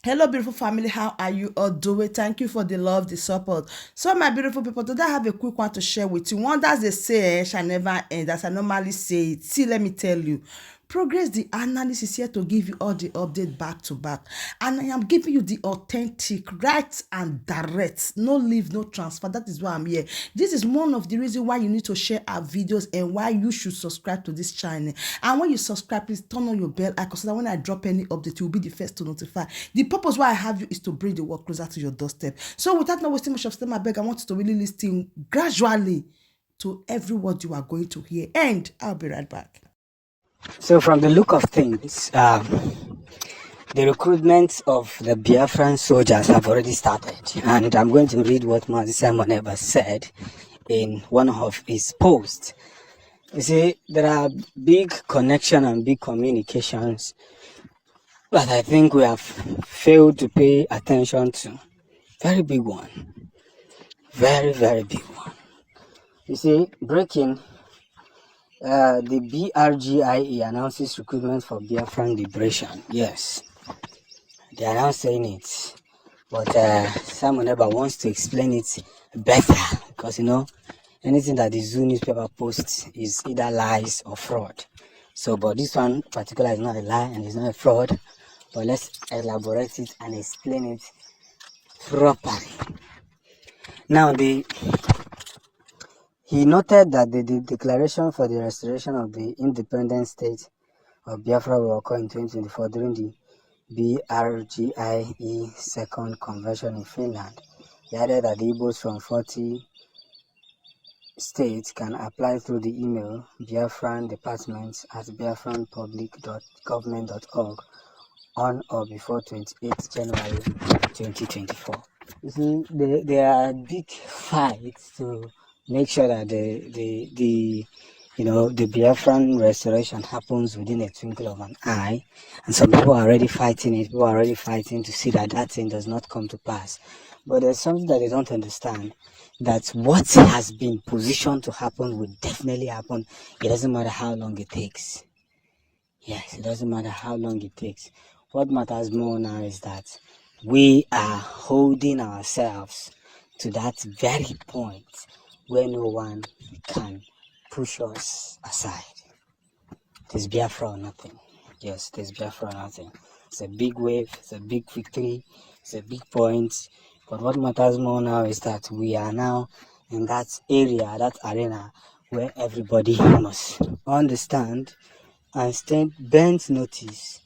Hello, beautiful family. How are you all doing? Thank you for the love, the support. So, my beautiful people, today I have a quick one to share with you. One that they say shall never end, as I normally say it. See, let me tell you. Progress the analyst is here to give you all the update back to back, and I am giving you the authentic, right and direct, no leave, no transfer. That is why I'm here. This is one of the reasons why you need to share our videos and why you should subscribe to this channel. And when you subscribe, please turn on your bell icon so that when I drop any update, you'll be the first to notify. The purpose why I have you is to bring the work closer to your doorstep. So without not wasting much of time, I beg, I want you to really listen gradually to every word you are going to hear, and I'll be right back. So, from the look of things, the recruitment of the Biafran soldiers have already started, and I'm going to read what Mazi Simon ever said in one of his posts. You see, there are big connection and big communications that I think we have failed to pay attention to. Very big one. Very, very big one. You see, breaking, the BRG announces recruitment for Biafran liberation. Yes, they are now saying it, but Simon Eber wants to explain it better because anything that the Zoo newspaper posts is either lies or fraud. So, but this one particular is not a lie and it's not a fraud. But let's elaborate it and explain it properly. Now, he noted that the declaration for the restoration of the independent state of Biafra will occur in 2024 during the BRGIE second convention in Finland. He added that the Igbos from 40 states can apply through the email Biafran Departments at biafranpublic.government.org on or before 28th January 2024. You see, there are big fights to make sure that the Biafran restoration happens within a twinkle of an eye, and some people are already fighting it. People are already fighting to see that thing does not come to pass. But there's something that they don't understand, that what has been positioned to happen will definitely happen. It doesn't matter how long it takes. Yes, it doesn't matter how long it takes. What matters more now is that we are holding ourselves to that very point where no one can push us aside. There's Biafra or nothing. Yes, there's Biafra or nothing. It's a big wave, it's a big victory, it's a big point. But what matters more now is that we are now in that area, that arena, where everybody must understand and stand bent notice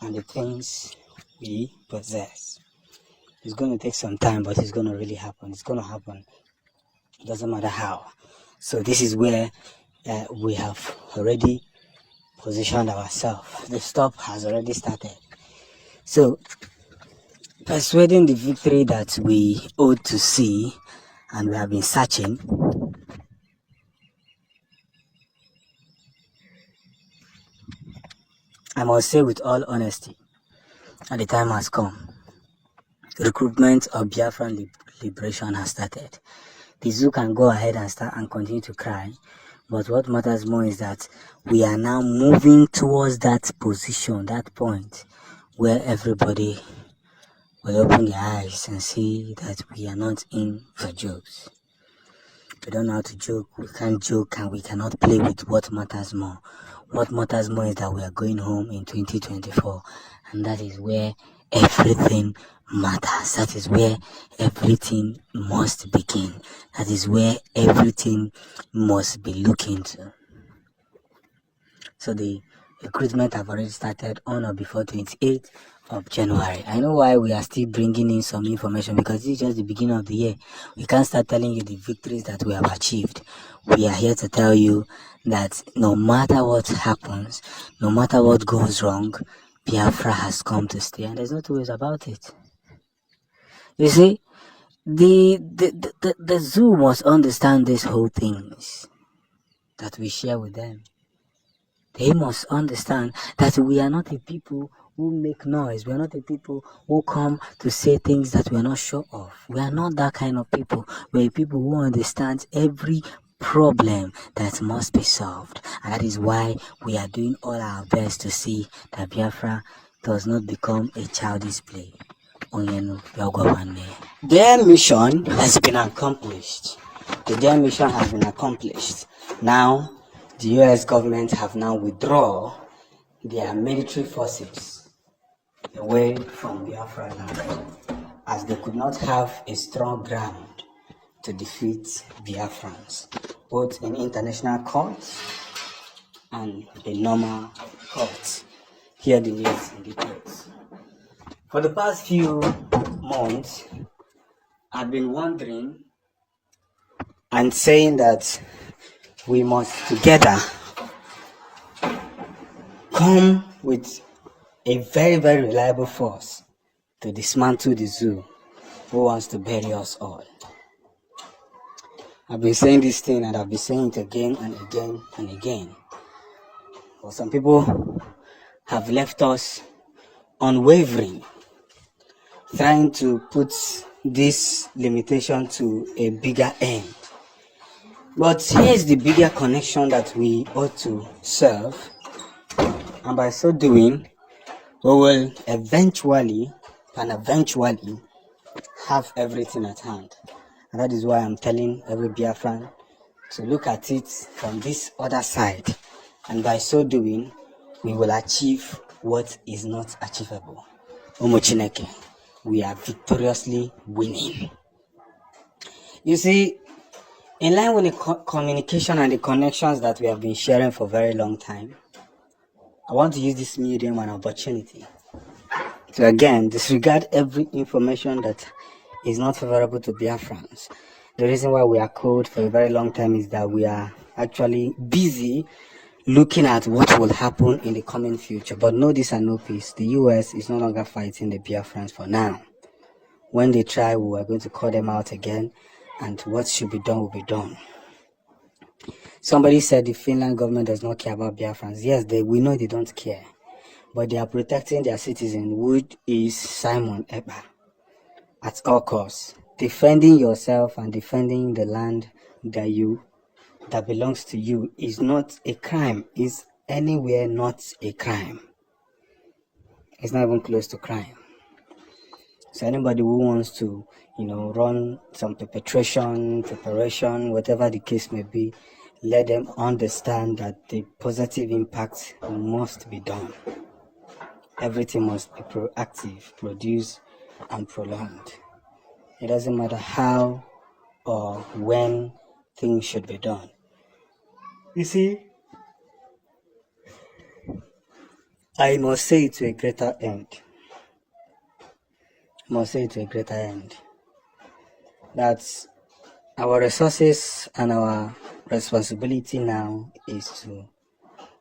on the things we possess. It's going to take some time, but it's going to really happen. It's going to happen. It doesn't matter how. So this is where we have already positioned ourselves. The stop has already started. So persuading the victory that we ought to see and we have been searching, I must say with all honesty, and the time has come. Recruitment of Biafran liberation has started. The Zoo can go ahead and start and continue to cry, but what matters more is that we are now moving towards that position, that point where everybody will open their eyes and see that we are not in for jokes. We don't know how to joke, we can't joke, and we cannot play with what matters more. What matters more is that we are going home in 2024, and that is where everything matters. That is where everything must begin. That is where everything must be looked into. So the recruitment have already started on or before 28th of January. I know why we are still bringing in some information, because this is just the beginning of the year. We can't start telling you the victories that we have achieved. We are here to tell you that no matter what happens, no matter what goes wrong, Biafra has come to stay, and there's no two ways about it. You see, the Zoo must understand these whole things that we share with them. They must understand that we are not a people who make noise. We are not a people who come to say things that we are not sure of. We are not that kind of people. We are people who understand every problem that must be solved. And that is why we are doing all our best to see that Biafra does not become a childish play. Their mission has been accomplished. Their mission has been accomplished. Now, the US government have now withdrawn their military forces away from Biafra land, as they could not have a strong ground to defeat Biafrans, both in international courts and in normal courts. Here the news indicates. For the past few months, I've been wondering and saying that we must together come with a very, very reliable force to dismantle the zoo who wants to bury us all. I've been saying this thing and I've been saying it again and again and again. But some people have left us unwavering, trying to put this limitation to a bigger end. But here's the bigger connection that we ought to serve, and by so doing, we will eventually have everything at hand. And that is why I'm telling every Biafran to look at it from this other side, and by so doing, we will achieve what is not achievable. Omochineke, we are victoriously winning. You see, in line with the communication and the connections that we have been sharing for a very long time, I want to use this medium and opportunity to again disregard every information that is not favorable to Biafrans. The reason why we are cold for a very long time is that we are actually busy looking at what will happen in the coming future. But know this and know peace. The US is no longer fighting the Biafrans for now. When they try, we are going to call them out again, and what should be done will be done. Somebody said the Finland government does not care about Biafrans. Yes, we know they don't care, but they are protecting their citizen, which is Simon Eber, at all costs. Defending yourself and defending the land that belongs to you is not a crime. Is anywhere not a crime. It's not even close to crime. So anybody who wants to, run some preparation, whatever the case may be, let them understand that the positive impact must be done. Everything must be proactive, produced, and prolonged. It doesn't matter how or when things should be done. You see, I must say it to a greater end. That our resources and our responsibility now is to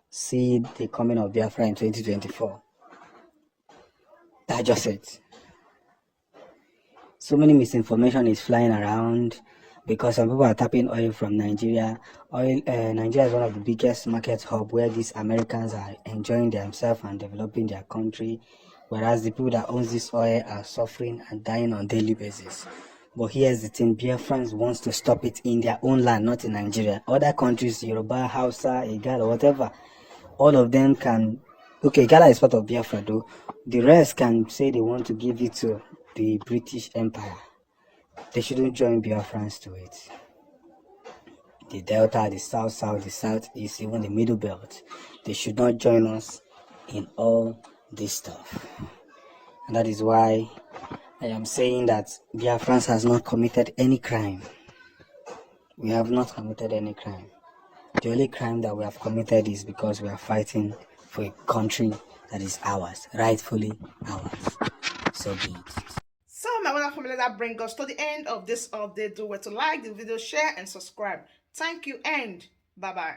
see the coming of Biafra in 2024. That's just it. So many misinformation is flying around because some people are tapping oil from Nigeria. Nigeria is one of the biggest market hub where these Americans are enjoying themselves and developing their country, whereas the people that own this oil are suffering and dying on a daily basis. But here's the thing, Biafrans wants to stop it in their own land, not in Nigeria. Other countries, Yoruba, Hausa, Igala, whatever, all of them can... Okay, Igala is part of Biafra though. The rest can say they want to give it to the British Empire. They shouldn't join Biafrans to it. The Delta, the South, the Southeast, even the Middle Belt, they should not join us in all this stuff. And that is why I am saying that Biafrans has not committed any crime. We have not committed any crime. The only crime that we have committed is because we are fighting for a country that is ours, rightfully ours. So be it. So my wonderful family, that brings us to the end of this update. Do well to like the video, share, and subscribe. Thank you, and bye-bye.